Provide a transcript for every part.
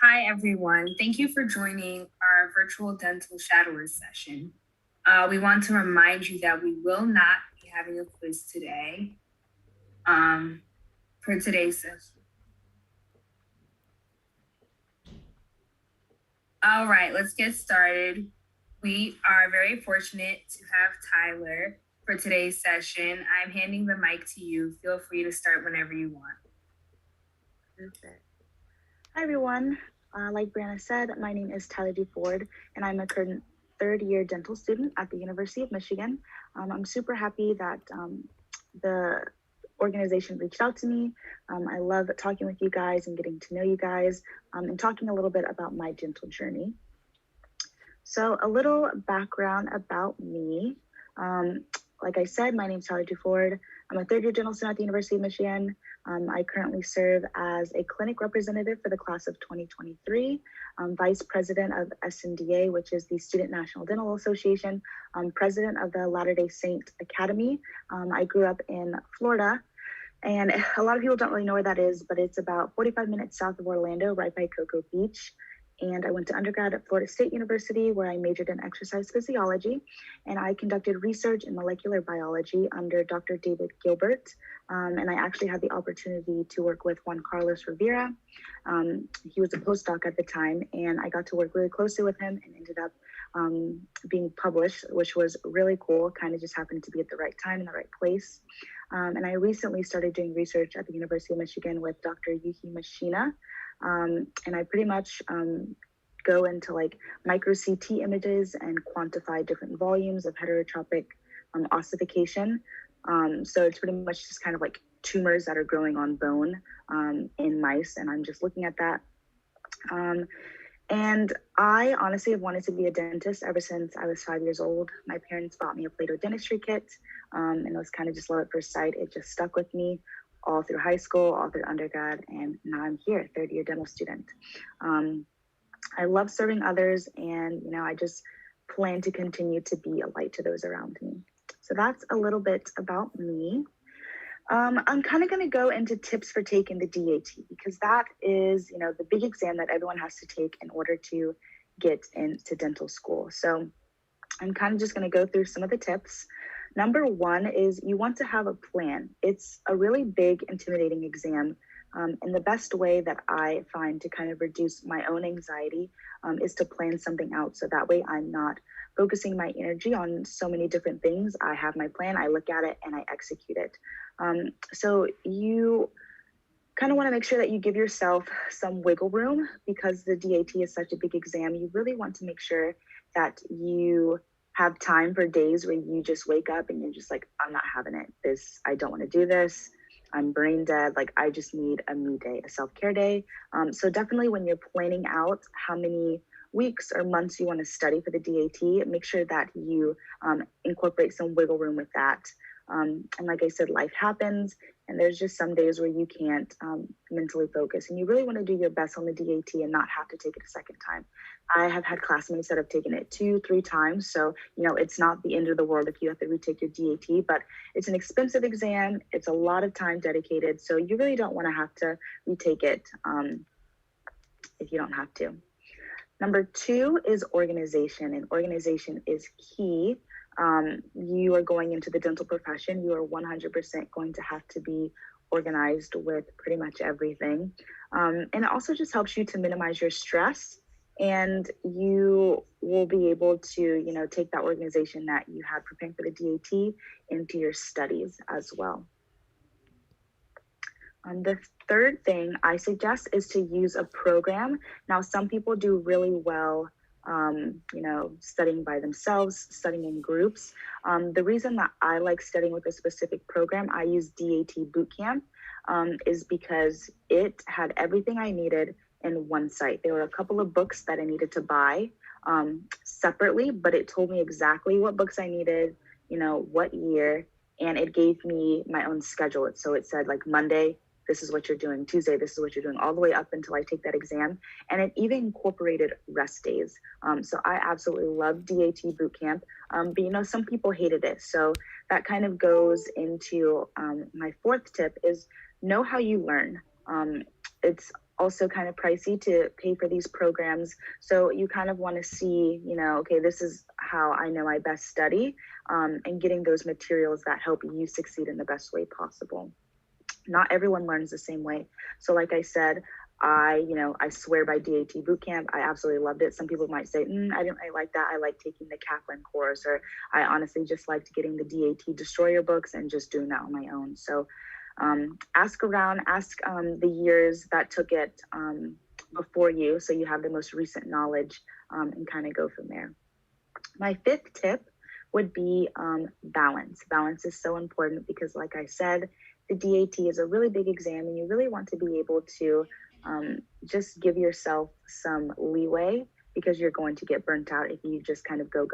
Hi, everyone. Thank you for joining our virtual dental shadower session. We want to remind you that we will not be having a quiz today for today's session. All right, let's get started. We are very fortunate to have Tyler for today's session. I'm handing the mic to you. Feel free to start whenever you want. Perfect. Hi, everyone. Like Brianna said, my name is Tyler Duford, and I'm a current third-year dental student at the University of Michigan. I'm super happy that the organization reached out to me. I love talking with you guys and getting to know you guys and talking a little bit about my dental journey. So a little background about me. Like I said, my name is Tyler Duford. I'm a third-year dental student at the University of Michigan. I currently serve as a clinic representative for the class of 2023, vice president of SNDA, which is the Student National Dental Association, president of the Latter-day Saint Academy. I grew up in Florida, and a lot of people don't really know where that is, but it's about 45 minutes south of Orlando, right by Cocoa Beach. And I went to undergrad at Florida State University, where I majored in exercise physiology, and I conducted research in molecular biology under Dr. David Gilbert. And I actually had the opportunity to work with Juan Carlos Rivera. He was a postdoc at the time, and I got to work really closely with him and ended up being published, which was really cool. Kind of just happened to be at the right time in the right place. And I recently started doing research at the University of Michigan with Dr. Yuji Mishina. And I pretty much go into like microCT images and quantify different volumes of heterotopic ossification. So it's pretty much just kind of like tumors that are growing on bone in mice, and I'm just looking at that. And I honestly have wanted to be a dentist ever since I was 5 years old. My parents bought me a Play-Doh dentistry kit, and it was kind of just love at first sight. It just stuck with me all through high school, all through undergrad, and now I'm here, third-year dental student. I love serving others, and I just plan to continue to be a light to those around me. So that's a little bit about me. I'm kind of going to go into tips for taking the DAT, because that is, the big exam that everyone has to take in order to get into dental school. So I'm kind of just going to go through some of the tips. Number one is you want to have a plan. It's a really big, intimidating exam. And the best way that I find to kind of reduce my own anxiety is to plan something out. So that way I'm not focusing my energy on so many different things. I have my plan, I look at it, and I execute it. So you kind of want to make sure that you give yourself some wiggle room, because the DAT is such a big exam. You really want to make sure that you have time for days where you just wake up and you're just like, I'm not having it. I don't want to do this. I'm brain dead. Like, I just need a me day, a self-care day. So definitely when you're planning out how many weeks or months you want to study for the DAT, make sure that you incorporate some wiggle room with that. And like I said, life happens, and there's just some days where you can't mentally focus, and you really want to do your best on the DAT and not have to take it a second time. I have had classmates that have taken it 2-3 times, so it's not the end of the world if you have to retake your DAT, but it's an expensive exam. It's a lot of time dedicated, so you really don't want to have to retake it if you don't have to. Number 2 is organization, and organization is key. You are going into the dental profession, you are 100% going to have to be organized with pretty much everything. And it also just helps you to minimize your stress, and you will be able to, take that organization that you had preparing for the DAT into your studies as well. The third thing I suggest is to use a program. Now, some people do really well studying by themselves, studying in groups. The reason that I like studying with a specific program, I use DAT Bootcamp, is because it had everything I needed in one site. There were a couple of books that I needed to buy separately, but it told me exactly what books I needed, what year, and it gave me my own schedule. So it said like Monday, this is what you're doing. Tuesday, this is what you're doing, all the way up until I take that exam. And it even incorporated rest days. So I absolutely love DAT Bootcamp. But some people hated it. So that kind of goes into my fourth tip is know how you learn. It's also kind of pricey to pay for these programs. So you kind of want to see, okay, this is how I know I best study, and getting those materials that help you succeed in the best way possible. Not everyone learns the same way. So like I said, I swear by DAT bootcamp. I absolutely loved it. Some people might say, I didn't really like that. I like taking the Kaplan course, or I honestly just liked getting the DAT Destroyer books and just doing that on my own. So ask around, ask the years that took it before you, so you have the most recent knowledge, and kind of go from there. My fifth tip would be balance. Balance is so important because, like I said, the DAT is a really big exam, and you really want to be able to just give yourself some leeway, because you're going to get burnt out if you just kind of go.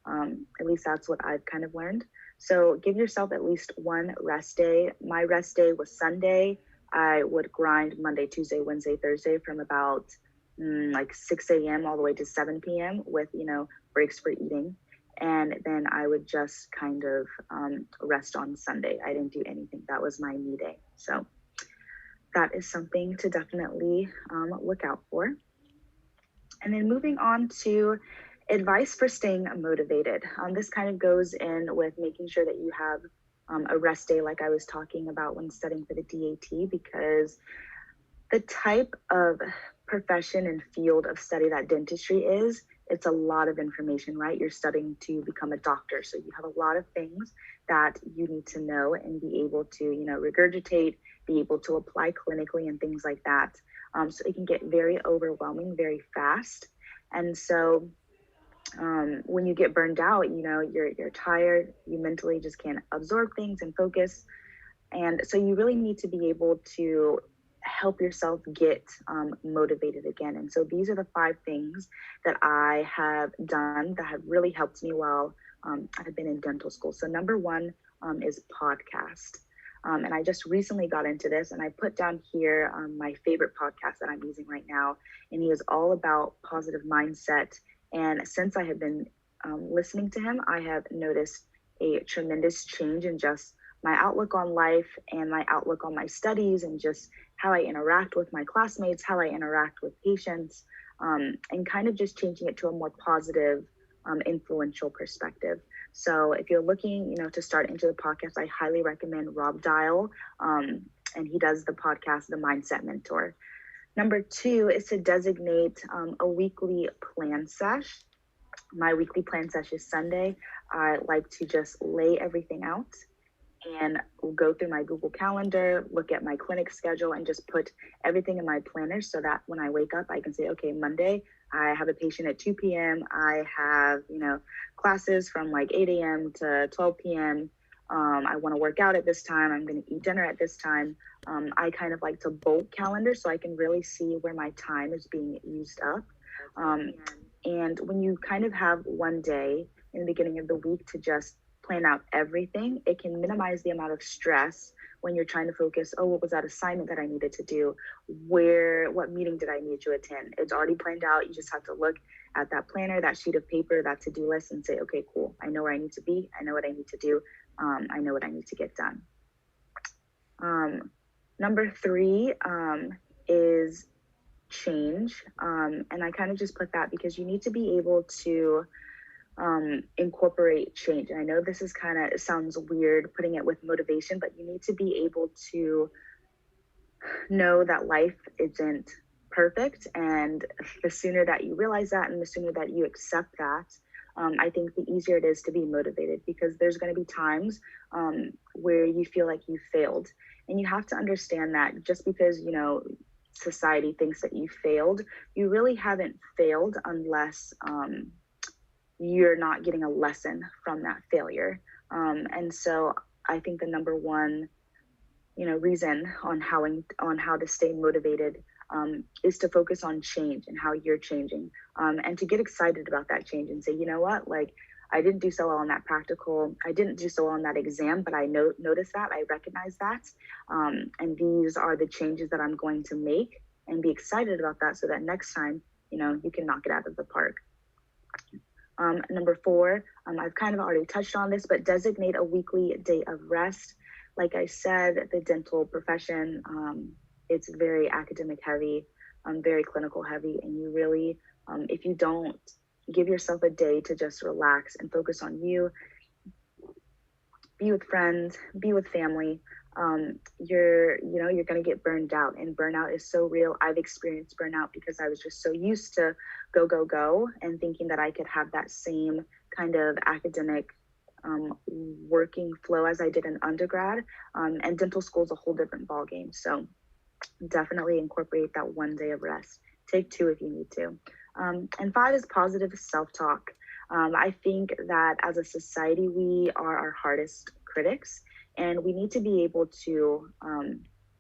At least that's what I've kind of learned. So give yourself at least one rest day. My rest day was Sunday. I would grind Monday, Tuesday, Wednesday, Thursday from about like 6 a.m. all the way to 7 p.m. with, breaks for eating. And then I would just kind of rest on Sunday. I didn't do anything. That was my me day. So that is something to definitely look out for. And then moving on to advice for staying motivated. This kind of goes in with making sure that you have a rest day, like I was talking about when studying for the DAT, because the type of profession and field of study that dentistry is, it's a lot of information, right? You're studying to become a doctor. So you have a lot of things that you need to know and be able to, regurgitate, be able to apply clinically and things like that. So it can get very overwhelming very fast. And so when you get burned out, you're tired, you mentally just can't absorb things and focus. And so you really need to be able to help yourself get motivated again. And so these are the 5 things that I have done that have really helped me while I've been in dental school. So number 1 is podcast. And I just recently got into this, and I put down here my favorite podcast that I'm using right now. And he is all about positive mindset. And since I have been listening to him, I have noticed a tremendous change in just my outlook on life and my outlook on my studies, and just how I interact with my classmates, how I interact with patients, and kind of just changing it to a more positive, influential perspective. So if you're looking, to start into the podcast, I highly recommend Rob Dial, and he does the podcast, The Mindset Mentor. Number 2 is to designate a weekly plan sesh. My weekly plan sesh is Sunday. I like to just lay everything out and go through my Google Calendar, look at my clinic schedule, and just put everything in my planner so that when I wake up, I can say, okay, Monday, I have a patient at 2 p.m. I have, classes from like 8 a.m. to 12 p.m. I want to work out at this time. I'm going to eat dinner at this time. I kind of like to bulk calendar so I can really see where my time is being used up. And when you kind of have one day in the beginning of the week to just plan out everything, it can minimize the amount of stress when you're trying to focus, what was that assignment that I needed to do? What meeting did I need to attend? It's already planned out. You just have to look at that planner, that sheet of paper, that to-do list, and say, okay, cool. I know where I need to be. I know what I need to do. I know what I need to get done. Number 3 is change. And I kind of just put that because you need to be able to incorporate change. And I know this is sounds weird putting it with motivation, but you need to be able to know that life isn't perfect. And the sooner that you realize that, and the sooner that you accept that, I think the easier it is to be motivated, because there's going to be times where you feel like you failed. And you have to understand that just because, society thinks that you failed, you really haven't failed unless you're not getting a lesson from that failure. And so I think the number 1, reason on how to stay motivated is to focus on change and how you're changing, and to get excited about that change and say, you know what, like, I didn't do so well on that practical, I didn't do so well on that exam, but I noticed that, I recognize that, and these are the changes that I'm going to make, and be excited about that so that next time, you can knock it out of the park. Number 4, I've kind of already touched on this, but designate a weekly day of rest. Like I said, the dental profession it's very academic heavy, very clinical heavy, and you really, if you don't give yourself a day to just relax and focus on you, be with friends, be with family, you're going to get burned out, and burnout is so real. I've experienced burnout because I was just so used to go and thinking that I could have that same kind of academic working flow as I did in undergrad, and dental school is a whole different ballgame. So definitely incorporate that one day of rest. Take 2 if you need to. And 5 is positive self-talk. I think that as a society, we are our hardest critics, and we need to be able to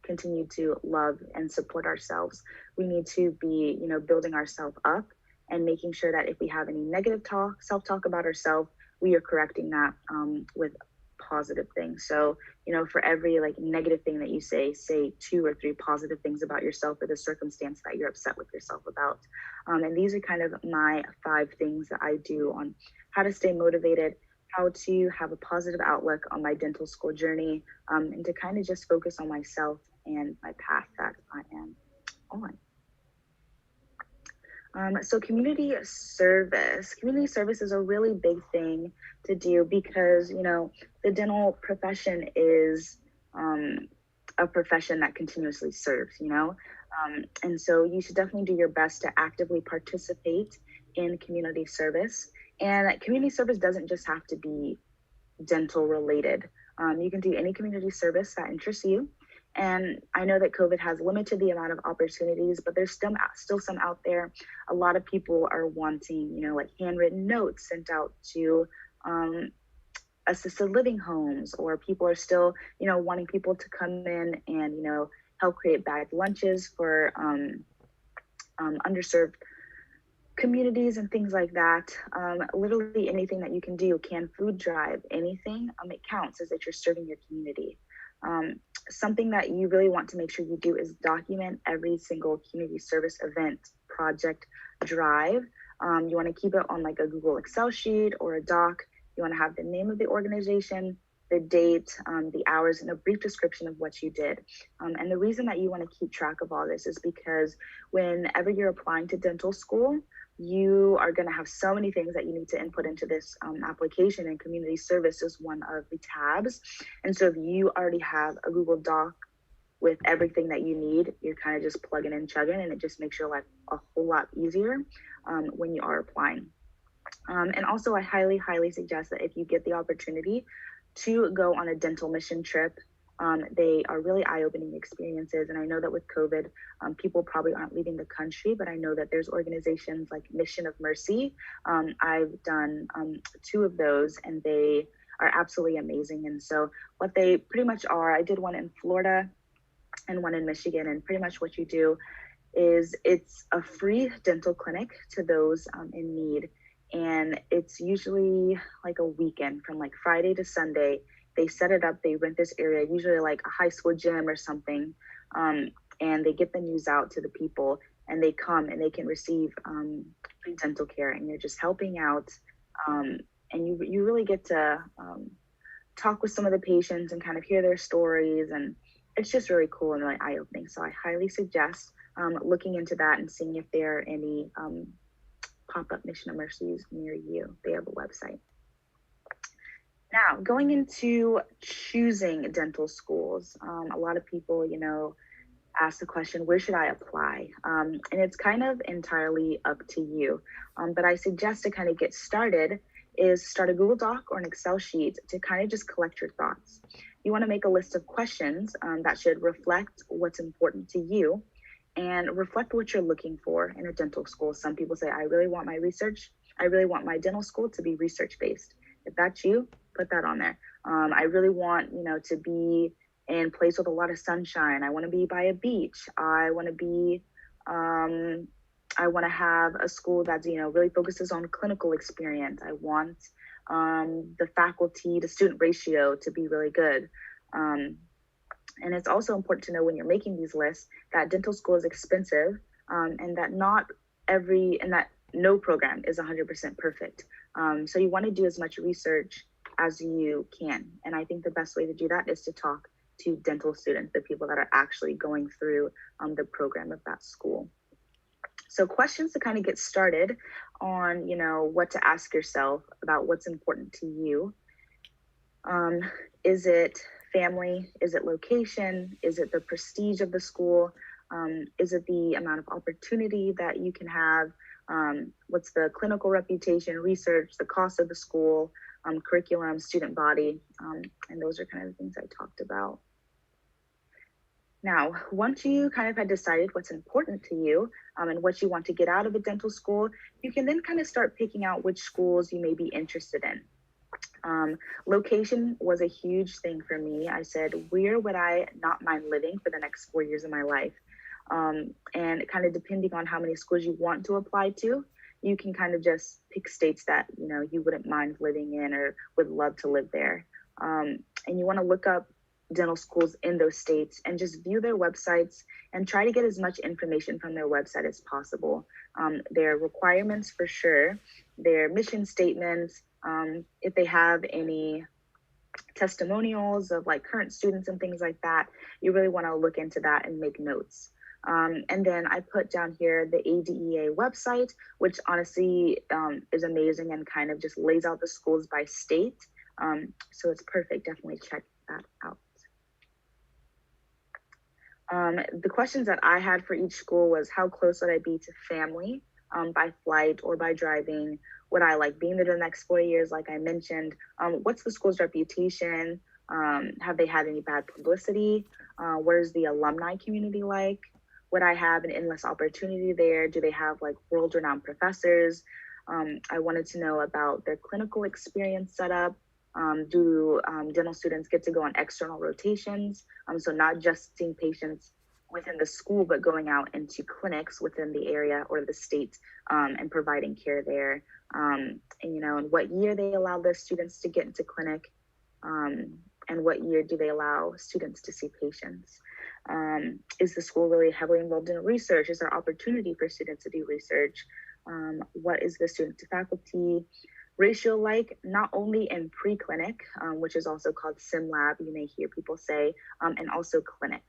continue to love and support ourselves. We need to be, building ourselves up and making sure that if we have any negative self-talk about ourselves, we are correcting that with positive things. So, for every negative thing that you say 2 or 3 positive things about yourself or the circumstance that you're upset with yourself about. And these are kind of my 5 things that I do on how to stay motivated, how to have a positive outlook on my dental school journey, and to kind of just focus on myself and my path that I am on. So community service is a really big thing to do because, the dental profession is a profession that continuously serves, and so you should definitely do your best to actively participate in community service. And community service doesn't just have to be dental related. You can do any community service that interests you. And I know that COVID has limited the amount of opportunities, but there's still some out there. A lot of people are wanting, handwritten notes sent out to assisted living homes, or people are still, wanting people to come in and, help create bagged lunches for underserved communities and things like that. Literally anything that you can do, can food drive, anything, it counts as that you're serving your community. Something that you really want to make sure you do is document every single community service event, project, drive. You want to keep it on a Google Excel sheet or a doc. You want to have the name of the organization, the date, the hours, and a brief description of what you did. And the reason that you want to keep track of all this is because whenever you're applying to dental school, you are going to have so many things that you need to input into this application, and community service is one of the tabs. And so if you already have a Google Doc with everything that you need, you're kind of just plugging and chugging, and it just makes your life a whole lot easier when you are applying. And also I highly, highly suggest that if you get the opportunity to go on a dental mission trip, they are really eye-opening experiences. And I know that with COVID, people probably aren't leaving the country, but I know that there's organizations like Mission of Mercy. I've done 2 of those, and they are absolutely amazing. And so what they pretty much are, I did one in Florida and one in Michigan, and pretty much what you do is it's a free dental clinic to those in need. And it's usually a weekend from Friday to Sunday. They set it up, they rent this area, usually a high school gym or something, and they get the news out to the people, and they come and they can receive free dental care, and you're just helping out, and you really get to talk with some of the patients and kind of hear their stories, and it's just really cool and really eye-opening. So I highly suggest looking into that and seeing if there are any pop-up Mission of Mercies near you. They have a website. Now, going into choosing dental schools, a lot of people, ask the question, where should I apply? And it's kind of entirely up to you. But I suggest to kind of get started is start a Google Doc or an Excel sheet to kind of just collect your thoughts. You want to make a list of questions that should reflect what's important to you and reflect what you're looking for in a dental school. Some people say, I really want my dental school to be research-based. If that's you, put that on there. I really want, to be in a place with a lot of sunshine. I want to be by a beach. I want to have a school that's, really focuses on clinical experience. I want the faculty to student ratio to be really good. And it's also important to know when you're making these lists that dental school is expensive, and that no program is 100% perfect. So you want to do as much research as you can. And I think the best way to do that is to talk to dental students, the people that are actually going through the program of that school. So questions to kind of get started on, what to ask yourself about what's important to you. Is it family? Is it location? Is it the prestige of the school? Is it the amount of opportunity that you can have? What's the clinical reputation, research, the cost of the school, curriculum, student body? And those are kind of the things I talked about. Now, once you kind of had decided what's important to you and what you want to get out of a dental school, you can then kind of start picking out which schools you may be interested in. Location was a huge thing for me. I said, where would I not mind living for the next 4 years of my life? And kind of depending on how many schools you want to apply to, you can kind of just pick states that, you wouldn't mind living in or would love to live there. And you want to look up dental schools in those states and just view their websites and try to get as much information from their website as possible. Their requirements for sure, their mission statements, if they have any testimonials of like current students and things like that, you really want to look into that and make notes. And then I put down here the ADEA website, which honestly is amazing and kind of just lays out the schools by state. So it's perfect. Definitely check that out. The questions that I had for each school was how close would I be to family by flight or by driving? Would I like being there the next 4 years, like I mentioned? What's the school's reputation? Have they had any bad publicity? Where's the alumni community like? Would I have an endless opportunity there? Do they have like world-renowned professors? I wanted to know about their clinical experience setup. Do dental students get to go on external rotations? So not just seeing patients within the school, but going out into clinics within the area or the state and providing care there. And what year they allow the students to get into clinic, and what year do they allow students to see patients? Is the school really heavily involved in research? Is there opportunity for students to do research? What is the student to faculty ratio like, not only in pre-clinic, which is also called sim lab, you may hear people say, and also clinic.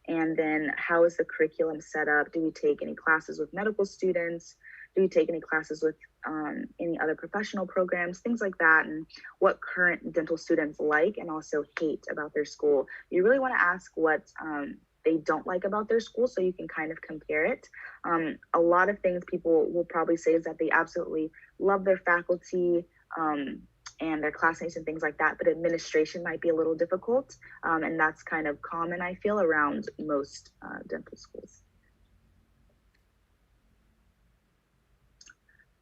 And then how is the curriculum set up? Do we take any classes with medical students? Do we take any classes with any other professional programs, things like that? And what current dental students like and also hate about their school? You really want to ask what they don't like about their school so you can kind of compare it. A lot of things people will probably say is that they absolutely love their faculty and their classmates and things like that, but administration might be a little difficult. And that's kind of common, I feel, around most dental schools.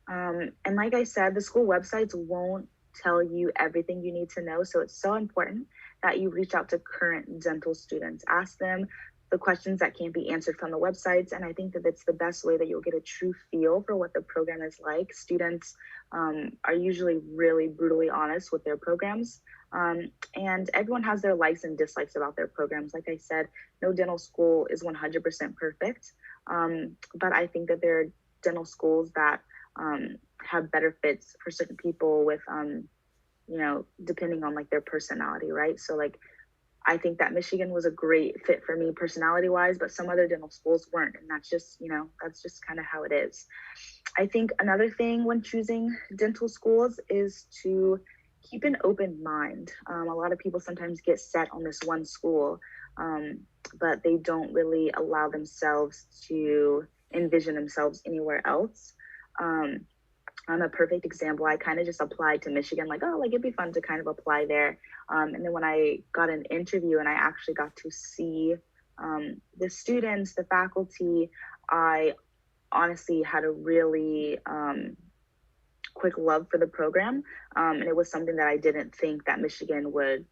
And like I said, the school websites won't tell you everything you need to know. So it's so important that you reach out to current dental students. Ask them the questions that can't be answered from the websites. And I think that it's the best way that you'll get a true feel for what the program is like. Students are usually really brutally honest with their programs. And everyone has their likes and dislikes about their programs. Like I said, no dental school is 100% perfect. But I think that there are dental schools that have better fits for certain people with, depending on like their personality, right? So like, I think that Michigan was a great fit for me personality wise, but some other dental schools weren't. And that's just, that's just kind of how it is. I think another thing when choosing dental schools is to keep an open mind. A lot of people sometimes get set on this one school, but they don't really allow themselves to envision themselves anywhere else. I'm a perfect example. I kind of just applied to Michigan, it'd be fun to kind of apply there. And then when I got an interview and I actually got to see the students, the faculty, I honestly had a really quick love for the program. And it was something that I didn't think that Michigan would,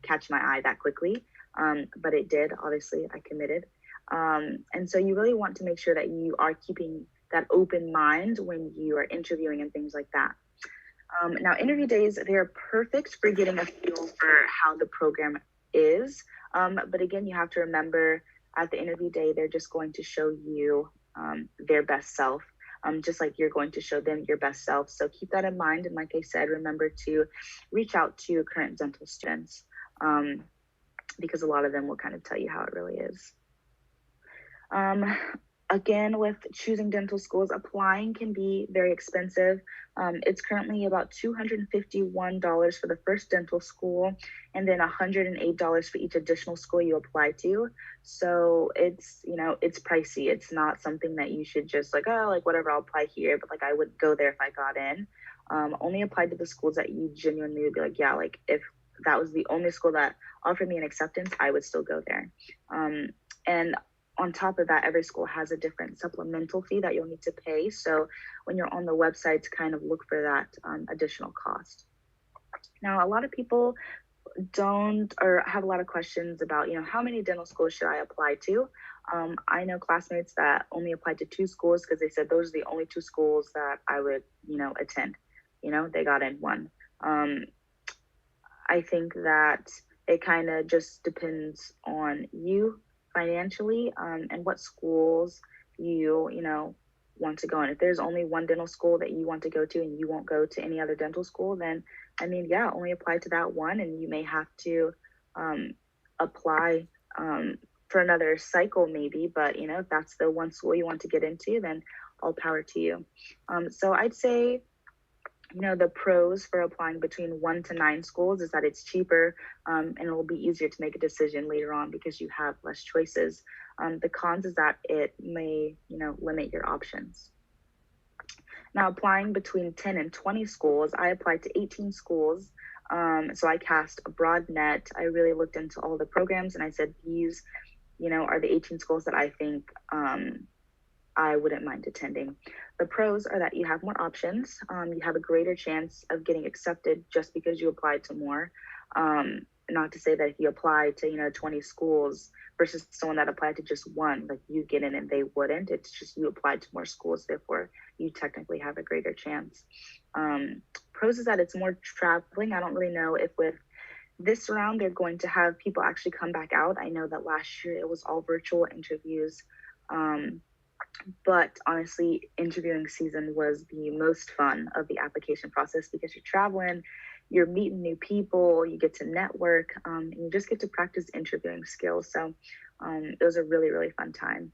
catch my eye that quickly. But it did. Obviously, I committed. And so you really want to make sure that you are keeping that open mind when you are interviewing and things like that. Now, interview days, they're perfect for getting a feel for how the program is. But again, you have to remember at the interview day, they're just going to show you their best self, just like you're going to show them your best self. So keep that in mind. And like I said, remember to reach out to current dental students. because a lot of them will kind of tell you how it really is. Again, with choosing dental schools, applying can be very expensive. It's currently about $251 for the first dental school, and then $108 for each additional school you apply to. So it's, it's pricey. It's not something that you should just like, oh, like whatever, I'll apply here. But like I would go there if I got in. Only apply to the schools that you genuinely would be like, yeah, like if that was the only school that offered me an acceptance, I would still go there. And on top of that, every school has a different supplemental fee that you'll need to pay. So when you're on the website, to kind of look for that additional cost. Now, a lot of people don't or have a lot of questions about, how many dental schools should I apply to? I know classmates that only applied to 2 schools because they said those are the only 2 schools that I would, attend. They got in one. I think that it kind of just depends on you financially and what schools you want to go in. If there's only one dental school that you want to go to and you won't go to any other dental school, then only apply to that one, and you may have to apply for another cycle maybe, but if that's the one school you want to get into, then all power to you. So I'd say the pros for applying between 1 to 9 schools is that it's cheaper and it will be easier to make a decision later on because you have less choices. The cons is that it may, limit your options. Now, applying between 10 and 20 schools, I applied to 18 schools. So I cast a broad net. I really looked into all the programs and I said, these, are the 18 schools that I think I wouldn't mind attending. The pros are that you have more options. You have a greater chance of getting accepted just because you applied to more. Not to say that if you apply to, 20 schools versus someone that applied to just one, like you get in and they wouldn't. It's just you applied to more schools, therefore you technically have a greater chance. Pros is that it's more traveling. I don't really know if with this round they're going to have people actually come back out. I know that last year it was all virtual interviews. But honestly, interviewing season was the most fun of the application process because you're traveling, you're meeting new people, you get to network, and you just get to practice interviewing skills. So it was a really, really fun time.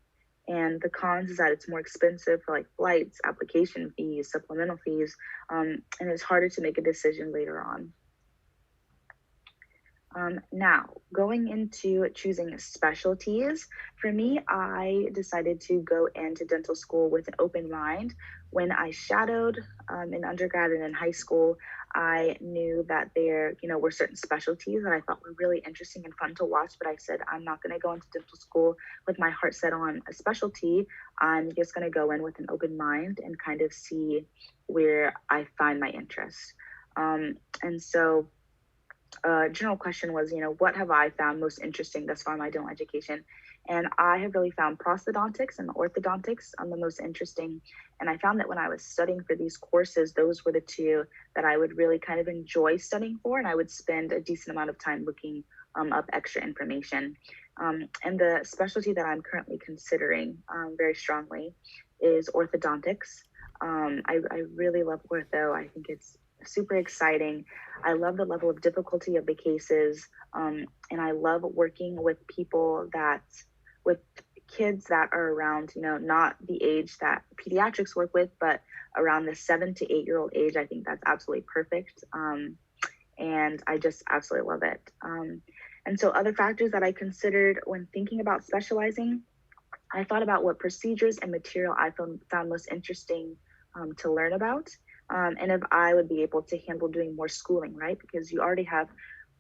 And the cons is that it's more expensive for like flights, application fees, supplemental fees, and it's harder to make a decision later on. Now, going into choosing specialties, for me, I decided to go into dental school with an open mind. When I shadowed in undergrad and in high school, I knew that there, were certain specialties that I thought were really interesting and fun to watch, but I said, I'm not going to go into dental school with my heart set on a specialty. I'm just going to go in with an open mind and kind of see where I find my interest. And so general question was, what have I found most interesting thus far in my dental education? And I have really found prosthodontics and orthodontics the most interesting. And I found that when I was studying for these courses, those were the 2 that I would really kind of enjoy studying for. And I would spend a decent amount of time looking up extra information. And the specialty that I'm currently considering very strongly is orthodontics. I really love ortho. I think it's super exciting. I love the level of difficulty of the cases, and I love working with people with kids that are around, not the age that pediatrics work with, but around the 7 to 8 year old age. I think that's absolutely perfect, and I just absolutely love it. And so other factors that I considered when thinking about specializing, I thought about what procedures and material I found most interesting to learn about. And if I would be able to handle doing more schooling, right? Because you already have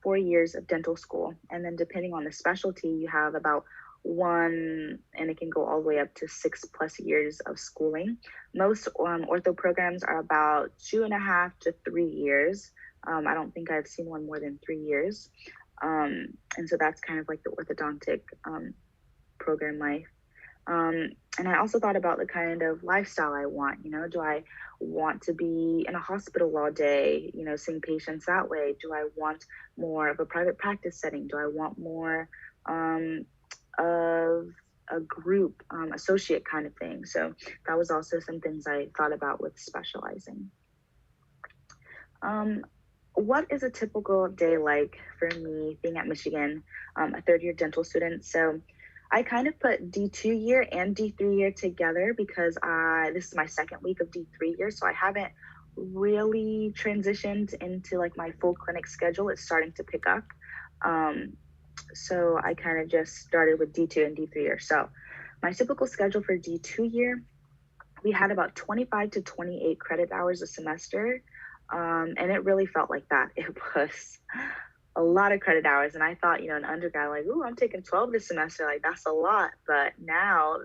4 years of dental school. And then depending on the specialty, you have about 1, and it can go all the way up to 6+ years of schooling. Most ortho programs are about 2.5 to 3 years. I don't think I've seen one more than 3 years. And so that's kind of like the orthodontic program life. And I also thought about the kind of lifestyle I want. Do I want to be in a hospital all day, seeing patients that way? Do I want more of a private practice setting? Do I want more of a group associate kind of thing? So that was also some things I thought about with specializing. what is a typical day like for me being at Michigan, a third year dental student? So I kind of put D2 year and D3 year together because this is my second week of D3 year, so I haven't really transitioned into like my full clinic schedule. It's starting to pick up. So I kind of just started with D2 and D3 year. So my typical schedule for D2 year, we had about 25 to 28 credit hours a semester. And it really felt like that. It was a lot of credit hours. And I thought, in undergrad, like, ooh, I'm taking 12 this semester. Like, that's a lot. But now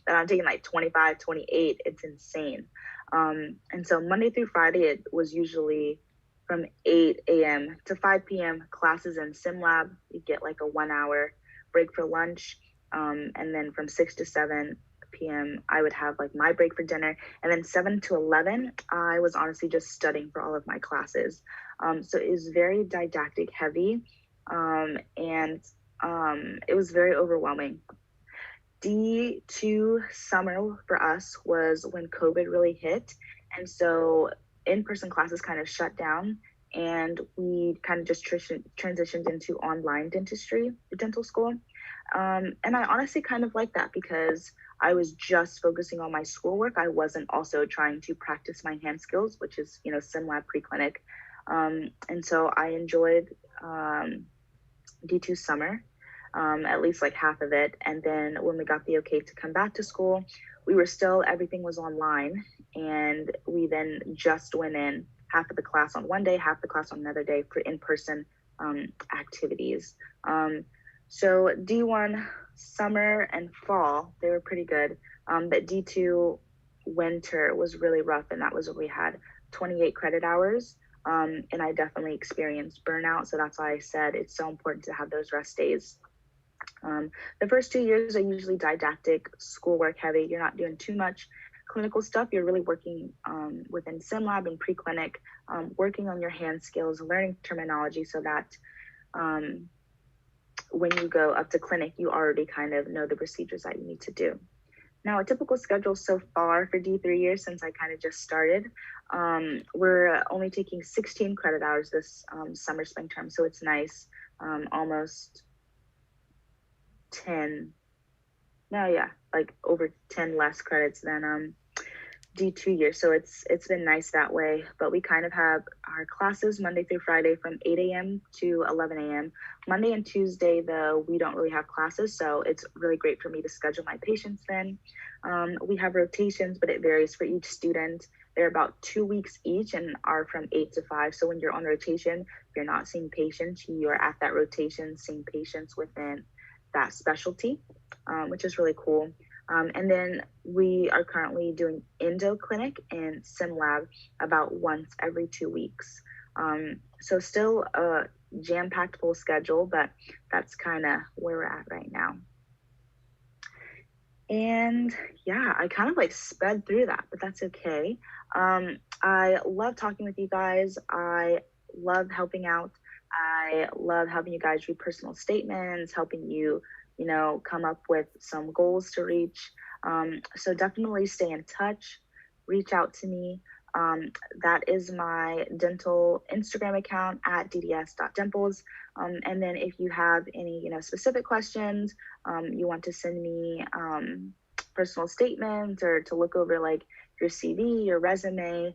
that I'm taking like 25, 28, it's insane. And so Monday through Friday, it was usually from 8 a.m. to 5 p.m. classes in sim lab. You get like a 1 hour break for lunch. And then from 6 to 7 p.m. I would have like my break for dinner, and then 7 to 11 I was honestly just studying for all of my classes. So it was very didactic heavy, and it was very overwhelming. D2 summer for us was when COVID really hit, and so in-person classes kind of shut down, and we kind of just transitioned into online dentistry, dental school. And I honestly kind of like that because I was just focusing on my schoolwork. I wasn't also trying to practice my hand skills, which is, sim lab preclinic. And so I enjoyed D2 summer, at least like half of it. And then when we got the okay to come back to school, everything was online. And we then just went in half of the class on one day, half the class on another day for in-person activities. So D1 summer and fall, they were pretty good. But D2 winter was really rough, and that was when we had 28 credit hours. And I definitely experienced burnout. So that's why I said it's so important to have those rest days. The first 2 years are usually didactic, schoolwork heavy. You're not doing too much clinical stuff. You're really working within sim lab and preclinic, working on your hand skills, learning terminology so that when you go up to clinic, you already kind of know the procedures that you need to do. Now, a typical schedule so far for D3 years, since I kind of just started, we're only taking 16 credit hours this summer, spring term. So it's nice, almost 10, like over 10 less credits than D2 years. So it's been nice that way. But we kind of have our classes Monday through Friday from 8 a.m. to 11 a.m. Monday and Tuesday, though, we don't really have classes. So it's really great for me to schedule my patients then. We have rotations, but it varies for each student. They're about 2 weeks each and are from 8 to 5. So when you're on rotation, if you're not seeing patients, you are at that rotation seeing patients within that specialty, which is really cool. And then we are currently doing endo clinic and sim lab about once every 2 weeks. So still a jam-packed full schedule, but that's kind of where we're at right now. And yeah, I kind of like sped through that, but that's okay. I love talking with you guys. I love helping out. I love helping you guys read personal statements, helping you, come up with some goals to reach. So definitely stay in touch, reach out to me. That is my dental Instagram account at dds.dimples. And then if you have any, specific questions, you want to send me personal statements or to look over like your CV, your resume,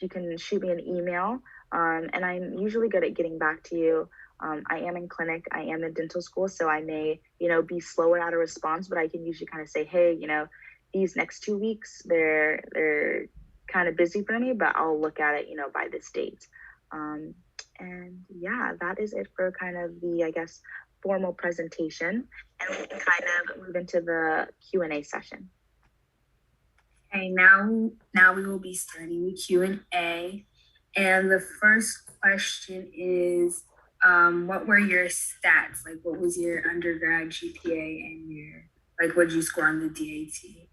you can shoot me an email. And I'm usually good at getting back to you. I am in clinic, I am in dental school, so I may, be slower at a response, but I can usually kind of say, hey, these next 2 weeks, they're kind of busy for me, but I'll look at it, by this date. And yeah, that is it for kind of the, I guess, formal presentation. And we can kind of move into the Q&A session. Okay, now we will be starting the Q&A. And the first question is, what were your stats? Like, what was your undergrad GPA and what did you score on the DAT?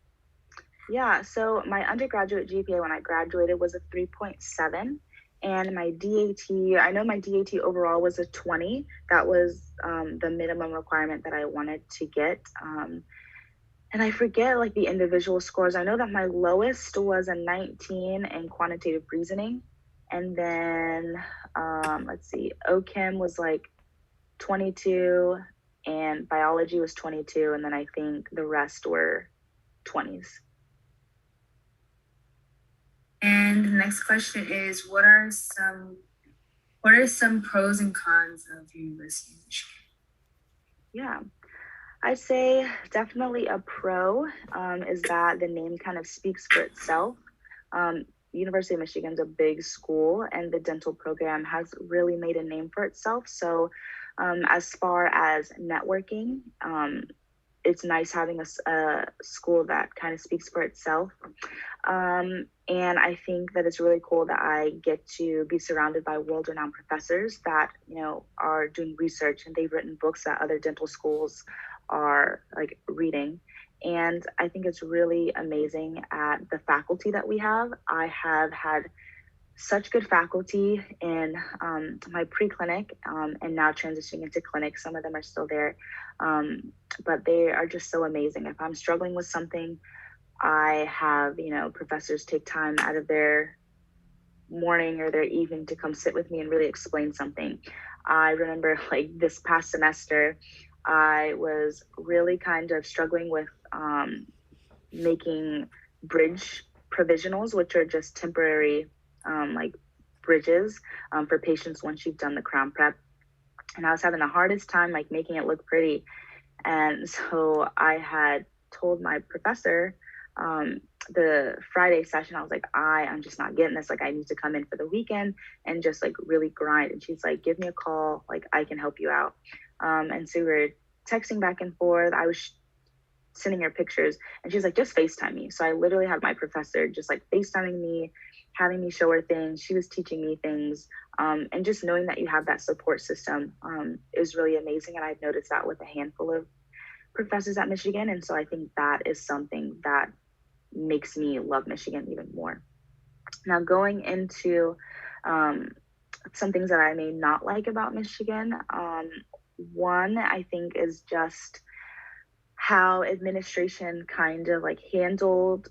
Yeah, so my undergraduate GPA when I graduated was a 3.7. And my DAT, I know my DAT overall was a 20. That was the minimum requirement that I wanted to get. And I forget like the individual scores. I know that my lowest was a 19 in quantitative reasoning. And then, let's see, OChem was like 22 and biology was 22. And then I think the rest were 20s. And the next question is, what are some pros and cons of University of Michigan? Yeah, I'd say definitely a pro is that the name kind of speaks for itself. University of Michigan's a big school, and the dental program has really made a name for itself. So, as far as networking, it's nice having a school that kind of speaks for itself. And I think that it's really cool that I get to be surrounded by world-renowned professors that, you know, are doing research and they've written books that other dental schools are like reading. And I think it's really amazing at the faculty that we have. I have had such good faculty in my pre-clinic and now transitioning into clinic. Some of them are still there, but they are just so amazing. If I'm struggling with something, I have, you know, professors take time out of their morning or their evening to come sit with me and really explain something. I remember like this past semester, I was really kind of struggling with making bridge provisionals, which are just temporary like bridges for patients once you've done the crown prep. And I was having the hardest time like making it look pretty. And so I had told my professor the Friday session, I was like, I'm just not getting this. Like, I need to come in for the weekend and just like really grind. And she's like, give me a call. Like, I can help you out. And so we were texting back and forth. I was sending her pictures and she's like, just FaceTime me. So I literally had my professor just like FaceTiming me, having me show her things. She was teaching me things. And just knowing that you have that support system is really amazing. And I've noticed that with a handful of professors at Michigan. And so I think that is something that makes me love Michigan even more. Now, going into some things that I may not like about Michigan, one, I think, is just how administration kind of like handled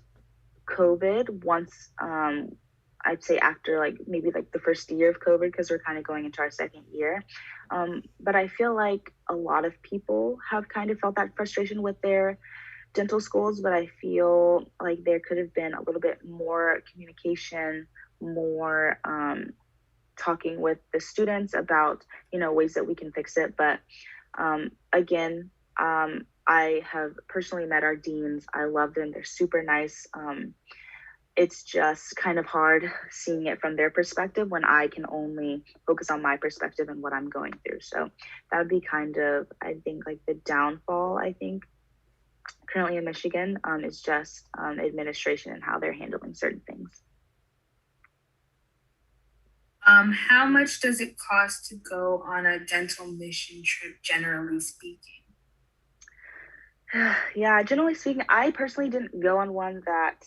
COVID once, I'd say after like maybe like the first year of COVID, because we're kind of going into our second year. But I feel like a lot of people have kind of felt that frustration with their dental schools, but I feel like there could have been a little bit more communication, more talking with the students about, you know, ways that we can fix it. But again, I have personally met our deans. I love them. They're super nice. It's just kind of hard seeing it from their perspective when I can only focus on my perspective and what I'm going through. So that would be kind of, I think, like the downfall, I think, currently in Michigan is just administration and how they're handling certain things. How much does it cost to go on a dental mission trip, generally speaking? Yeah, generally speaking, I personally didn't go on one that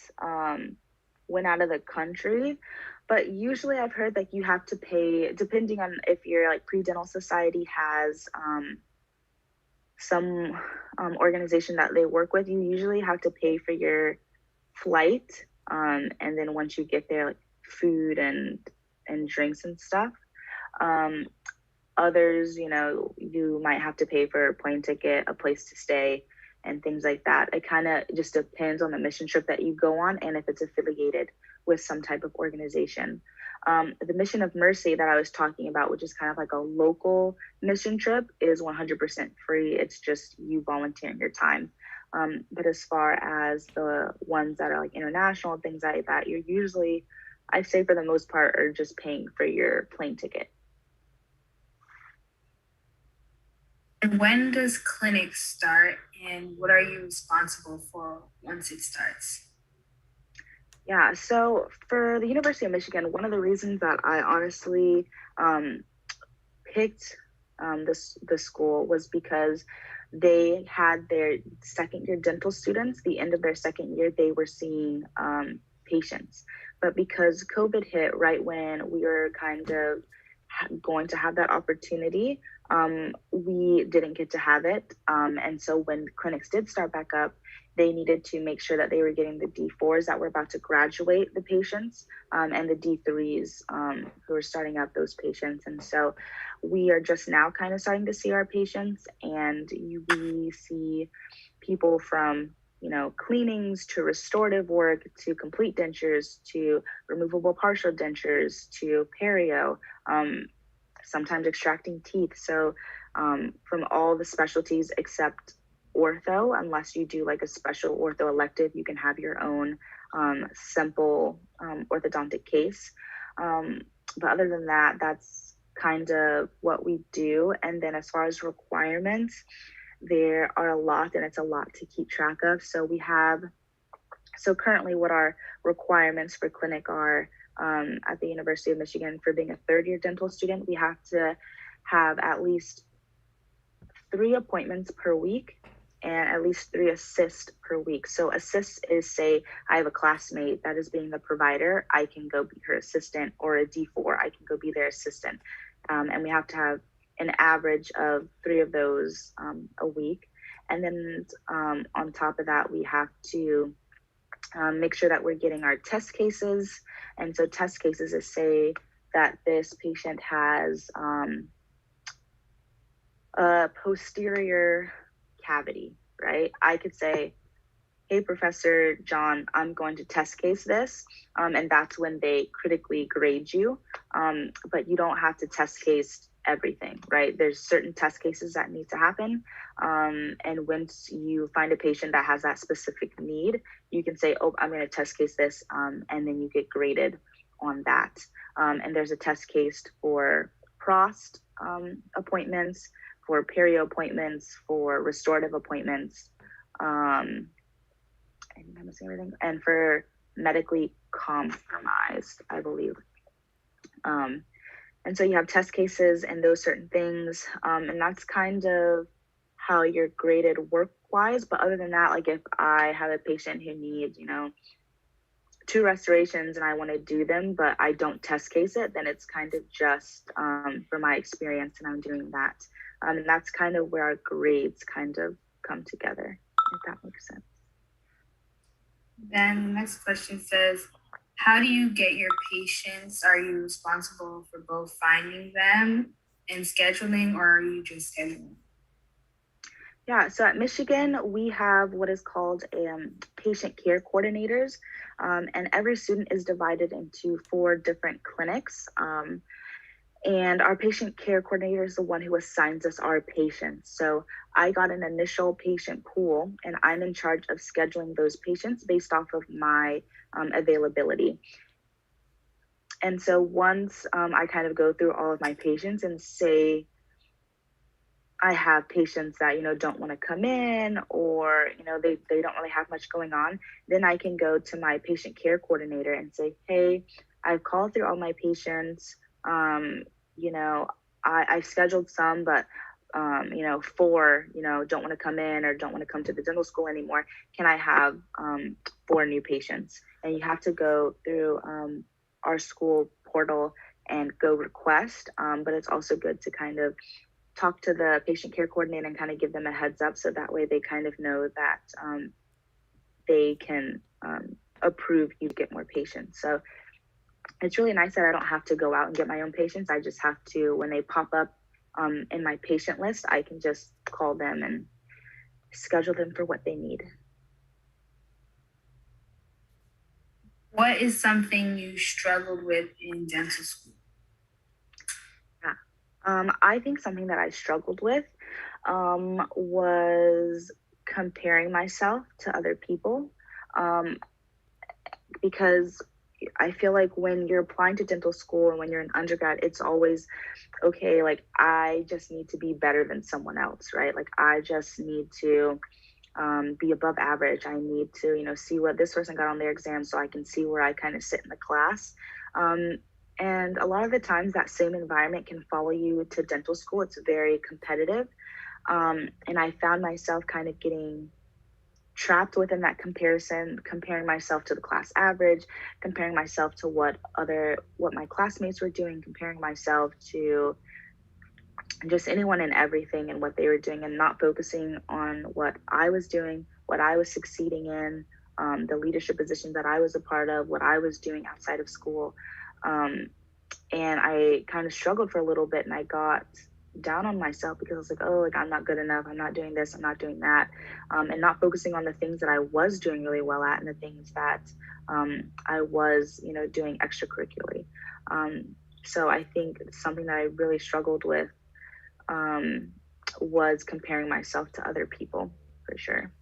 went out of the country, but usually I've heard that you have to pay, depending on if your like pre-dental society has some organization that they work with, you usually have to pay for your flight, and then once you get there, like food and drinks and stuff. Others, you know, you might have to pay for a plane ticket, a place to stay, and things like that. It kind of just depends on the mission trip that you go on and if it's affiliated with some type of organization. The Mission of Mercy that I was talking about, which is kind of like a local mission trip, is 100% free. It's just you volunteering your time. But as far as the ones that are like international and things like that, you're usually, I'd say for the most part, are just paying for your plane ticket. And when does clinic start, and what are you responsible for once it starts? Yeah, so for the University of Michigan, one of the reasons that I honestly picked this school was because they had their second year dental students. The end of their second year, they were seeing patients. But because COVID hit right when we were kind of going to have that opportunity. We didn't get to have it. And so when clinics did start back up, they needed to make sure that they were getting the D4s that were about to graduate the patients, and the D3s who are starting out those patients. And so we are just now kind of starting to see our patients, and we see people from cleanings to restorative work to complete dentures to removable partial dentures to perio, sometimes extracting teeth. So from all the specialties except ortho, unless you do like a special ortho elective, you can have your own simple orthodontic case. But other than that, that's kind of what we do. And then as far as requirements, there are a lot, and it's a lot to keep track of. So currently what our requirements for clinic are, at the University of Michigan, for being a third-year dental student, we have to have at least 3 appointments per week and at least 3 assists per week. So assist is, say I have a classmate that is being the provider, I can go be her assistant, or a D4, I can go be their assistant. And we have to have an average of 3 of those a week. And then on top of that, we have to make sure that we're getting our test cases. And so test cases is, say that this patient has a posterior cavity, right? I could say, hey, Professor John, I'm going to test case this. And that's when they critically grade you. But you don't have to test case everything, right? There's certain test cases that need to happen. And once you find a patient that has that specific need, you can say, oh, I'm going to test case this. And then you get graded on that. And there's a test case for prost appointments, for perio appointments, for restorative appointments, and for medically compromised, I believe. And so you have test cases and those certain things, and that's kind of how you're graded work-wise. But other than that, like if I have a patient who needs, 2 restorations and I want to do them, but I don't test case it, then it's kind of just for my experience, and I'm doing that. And that's kind of where our grades kind of come together, if that makes sense. Then the next question says, how do you get your patients? Are you responsible for both finding them and scheduling, or are you just scheduling? Yeah, so at Michigan, we have what is called patient care coordinators, and every student is divided into 4 different clinics. And our patient care coordinator is the one who assigns us our patients. So I got an initial patient pool, and I'm in charge of scheduling those patients based off of my availability. And so once I kind of go through all of my patients and say I have patients that, don't want to come in, or, they don't really have much going on, then I can go to my patient care coordinator and say, hey, I've called through all my patients. I've scheduled some, but 4, don't want to come in or don't want to come to the dental school anymore. Can I have 4 new patients? And you have to go through our school portal and go request. But it's also good to kind of talk to the patient care coordinator and kind of give them a heads up, so that way they kind of know that they can approve you get more patients. So it's really nice that I don't have to go out and get my own patients. I just have to, when they pop up in my patient list, I can just call them and schedule them for what they need. What is something you struggled with in dental school? I think something that I struggled with was comparing myself to other people, because I feel like when you're applying to dental school and when you're an undergrad, it's always, okay, like I just need to be better than someone else, right? Like I just need to be above average. I need to, see what this person got on their exam so I can see where I kind of sit in the class. And a lot of the times that same environment can follow you to dental school. It's very competitive. And I found myself kind of getting trapped within that comparison, comparing myself to the class average, comparing myself to what my classmates were doing, comparing myself to just anyone and everything and what they were doing, and not focusing on what I was doing, what I was succeeding in, the leadership position that I was a part of, what I was doing outside of school. And I kind of struggled for a little bit, and I got down on myself because I was like, oh, like I'm not good enough. I'm not doing this. I'm not doing that. And not focusing on the things that I was doing really well at, and the things that I was, doing extracurricularly. So I think something that I really struggled with was comparing myself to other people, for sure.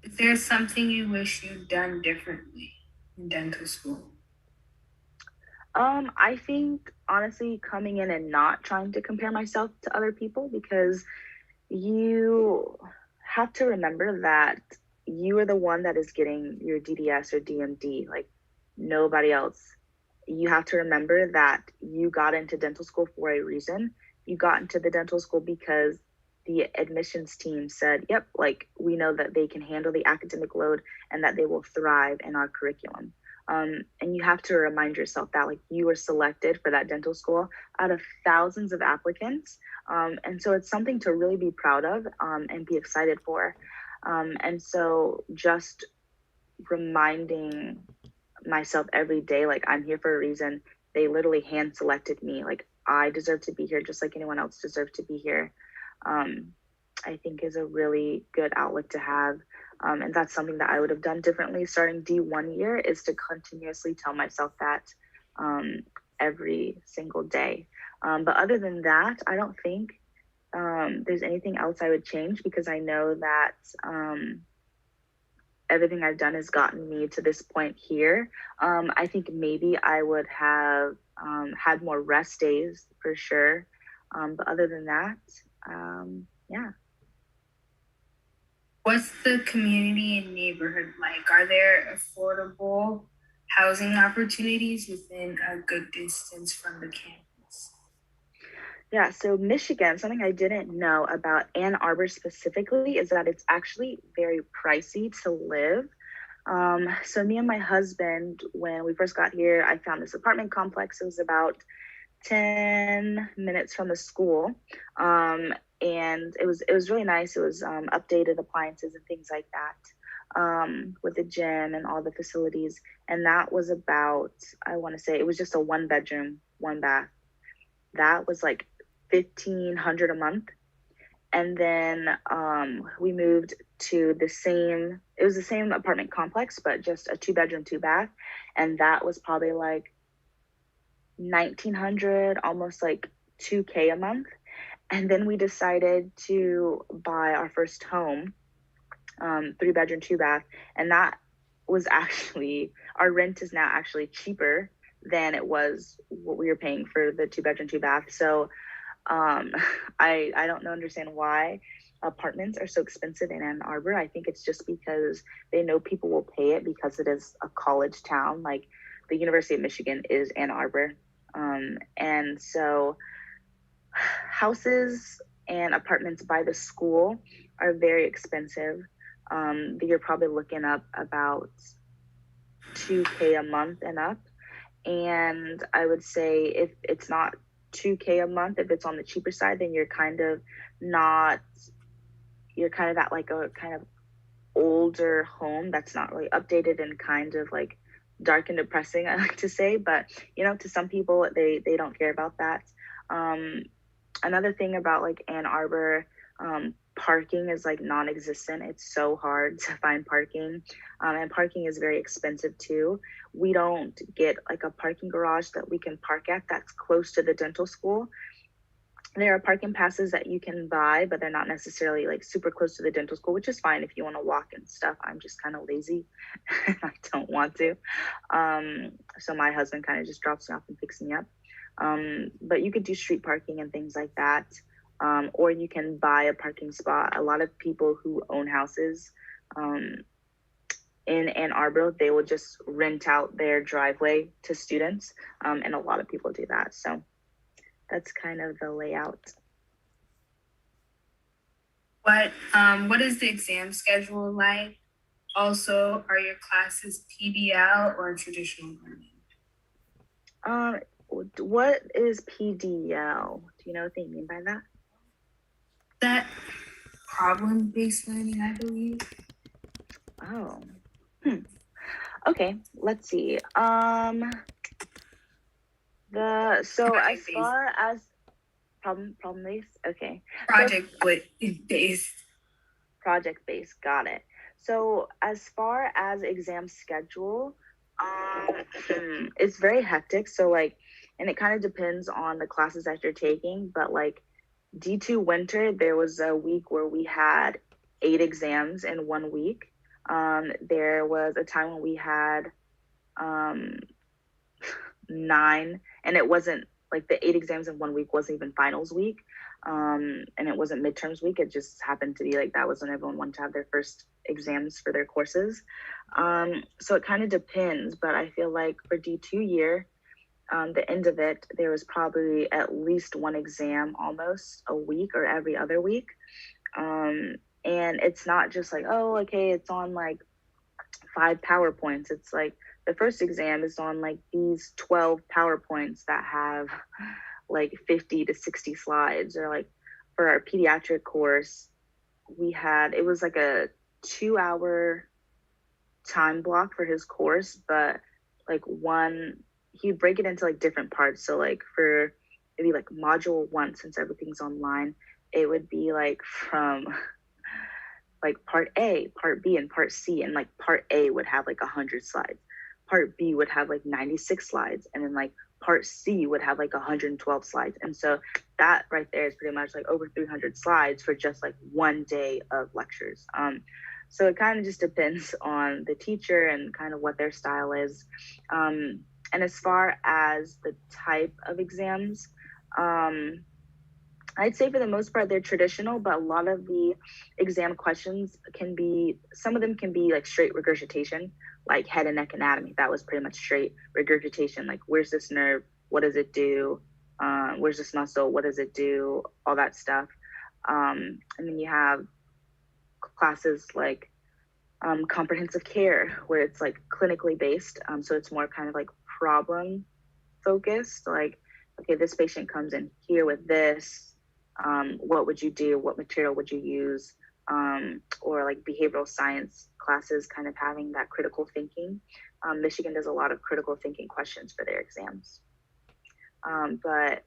Is there something you wish you'd done differently in dental school? I think honestly coming in and not trying to compare myself to other people, because you have to remember that you are the one that is getting your DDS or DMD, like nobody else. You have to remember that you got into dental school for a reason. You got into the dental school because the admissions team said, yep, like we know that they can handle the academic load and that they will thrive in our curriculum. And you have to remind yourself that like you were selected for that dental school out of thousands of applicants. And so it's something to really be proud of and be excited for. And so just reminding myself every day, like I'm here for a reason. They literally hand selected me. Like I deserve to be here just like anyone else deserved to be here. I think is a really good outlook to have. And that's something that I would have done differently starting D1 year, is to continuously tell myself that every single day. But other than that, I don't think there's anything else I would change, because I know that everything I've done has gotten me to this point here. I think maybe I would have had more rest days for sure. But other than that, yeah. What's the community and neighborhood like? Are there affordable housing opportunities within a good distance from the campus? Yeah, so Michigan, something I didn't know about Ann Arbor specifically is that it's actually very pricey to live. So me and my husband, when we first got here, I found this apartment complex. It was about 10 minutes from the school. And it was really nice. It was updated appliances and things like that, with the gym and all the facilities. And that was about, I want to say, it was just a 1 bedroom, 1 bath. That was like $1,500 a month. And then we moved to it was the same apartment complex, but just a 2 bedroom, 2 bath. And that was probably like 1,900, almost like 2K a month. And then we decided to buy our first home, 3 bedroom, 2 bath. And that was actually, our rent is now actually cheaper than it was what we were paying for the 2 bedroom, 2 bath. So I don't understand why apartments are so expensive in Ann Arbor. I think it's just because they know people will pay it because it is a college town. Like the University of Michigan is Ann Arbor. And so houses and apartments by the school are very expensive. You're probably looking up about 2K a month and up. And I would say if it's not 2K a month, if it's on the cheaper side, then you're kind of at like a kind of older home that's not really updated and kind of like dark and depressing, I like to say. But to some people, they don't care about that. Another thing about like Ann Arbor, parking is like non-existent. It's so hard to find parking, and parking is very expensive too. We don't get like a parking garage that we can park at that's close to the dental school. There are parking passes that you can buy, but they're not necessarily like super close to the dental school, which is fine if you want to walk and stuff. I'm just kind of lazy and I don't want to. So my husband kind of just drops me off and picks me up. But you could do street parking and things like that. Or you can buy a parking spot. A lot of people who own houses in Ann Arbor, they will just rent out their driveway to students. And a lot of people do that. So that's kind of the layout. What is the exam schedule like? Also, are your classes PBL or traditional learning? What is PDL? Do you know what they mean by that? That problem-based learning, I believe. Oh. Okay, let's see. As far as problem based, okay. Project based, got it. So as far as exam schedule, it's very hectic. So and it kind of depends on the classes that you're taking, but D2 winter, there was a week where we had 8 exams in 1 week. There was a time when we had 9, and it wasn't the 8 exams in 1 week wasn't even finals week, and it wasn't midterms week. It just happened to be that was when everyone wanted to have their first exams for their courses. So it kind of depends, but I feel like for D2 year, the end of it, there was probably at least 1 exam almost a week or every other week. And it's not just it's on 5 PowerPoints. It's the first exam is on these 12 PowerPoints that have 50 to 60 slides. Or for our pediatric course, it was a 2-hour time block for his course, but he'd break it into different parts. So for maybe module 1, since everything's online, it would be from part A, part B, and part C. And part A would have 100 slides. Part B would have 96 slides. And then part C would have 112 slides. And so that right there is pretty much over 300 slides for just 1 day of lectures. So it kind of just depends on the teacher and kind of what their style is. And as far as the type of exams, I'd say for the most part, they're traditional, but a lot of the exam questions some of them can be straight regurgitation, like head and neck anatomy. That was pretty much straight regurgitation. Where's this nerve? What does it do? Where's this muscle? What does it do? All that stuff. And then you have classes like comprehensive care, where it's clinically based. So it's more kind of problem focused. Okay, this patient comes in here with this. What would you do? What material would you use? Or behavioral science classes, kind of having that critical thinking. Michigan does a lot of critical thinking questions for their exams. But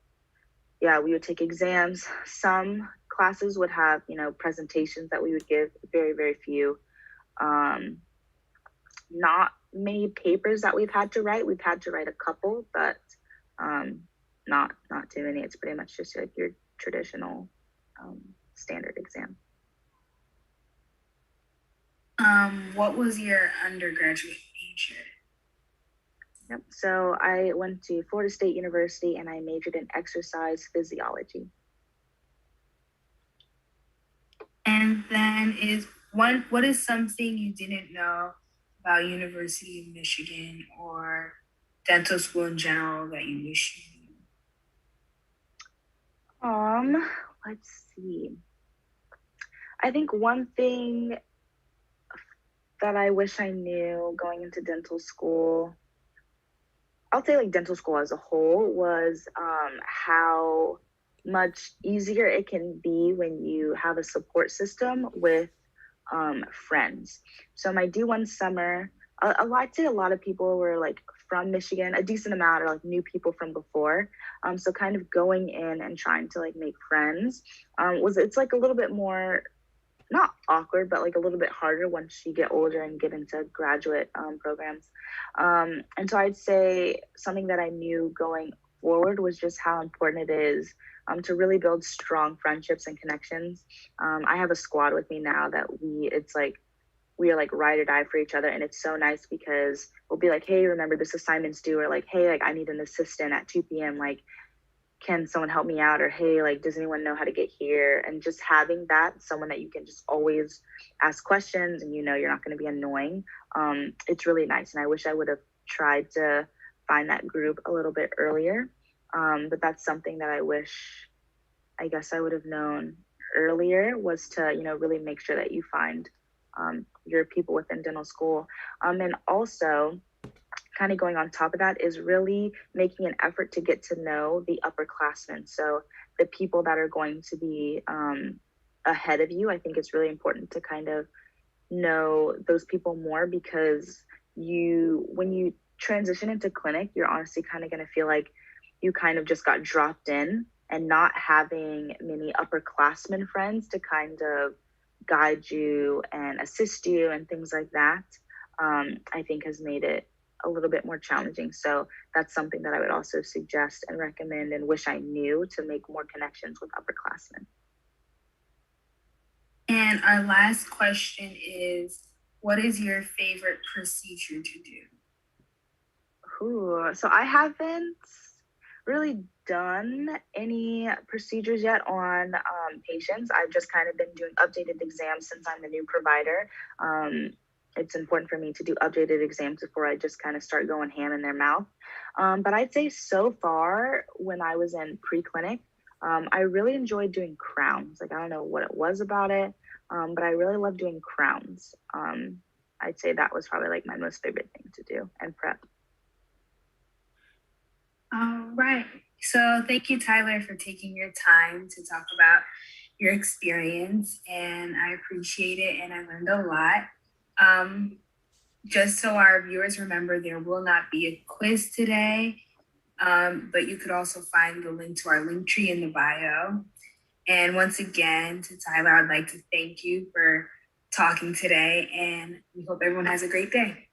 yeah, we would take exams. Some classes would have, presentations that we would give, very, very few. Not many papers that we've had to write. We've had to write a couple, but not too many. It's pretty much just your traditional standard exam. What was your undergraduate major? Yep. So I went to Florida State University and I majored in exercise physiology. And then what is something you didn't know about University of Michigan or dental school in general that you wish you knew? Let's see. I think one thing that I wish I knew going into dental school, I'll say dental school as a whole, was how much easier it can be when you have a support system with friends. So my D1 summer, I'd say a lot of people were from Michigan, a decent amount are new people from before. So kind of going in and trying to make friends it's a little bit more, not awkward, but a little bit harder once you get older and get into graduate programs. And so I'd say something that I knew going forward was just how important it is to really build strong friendships and connections. I have a squad with me now that we are ride or die for each other. And it's so nice because we'll be hey, remember this assignment's due, or hey, I need an assistant at 2 p.m. Can someone help me out? Or hey, does anyone know how to get here? And just having that, someone that you can just always ask questions and you're not going to be annoying. It's really nice. And I wish I would have tried to find that group a little bit earlier. But that's something that I wish, I guess I would have known earlier was to, really make sure that you find your people within dental school. And also, kind of going on top of that, is really making an effort to get to know the upperclassmen. So the people that are going to be ahead of you, I think it's really important to kind of know those people more, because when you transition into clinic, you're honestly kind of going to feel like you kind of just got dropped in, and not having many upperclassmen friends to kind of guide you and assist you and things like that, I think has made it a little bit more challenging. So that's something that I would also suggest and recommend and wish I knew, to make more connections with upperclassmen. And our last question is, what is your favorite procedure to do? Ooh, so I haven't really done any procedures yet on patients. I've just kind of been doing updated exams since I'm the new provider. It's important for me to do updated exams before I just kind of start going ham in their mouth. But I'd say so far, when I was in pre-clinic, I really enjoyed doing crowns. Like, I don't know what it was about it, but I really love doing crowns. I'd say that was probably like my most favorite thing to do and prep. All right. So thank you, Tyler, for taking your time to talk about your experience, and I appreciate it, and I learned a lot. Just so our viewers remember, there will not be a quiz today, but you could also find the link to our link tree in the bio. And once again, to Tyler, I'd like to thank you for talking today, and we hope everyone has a great day.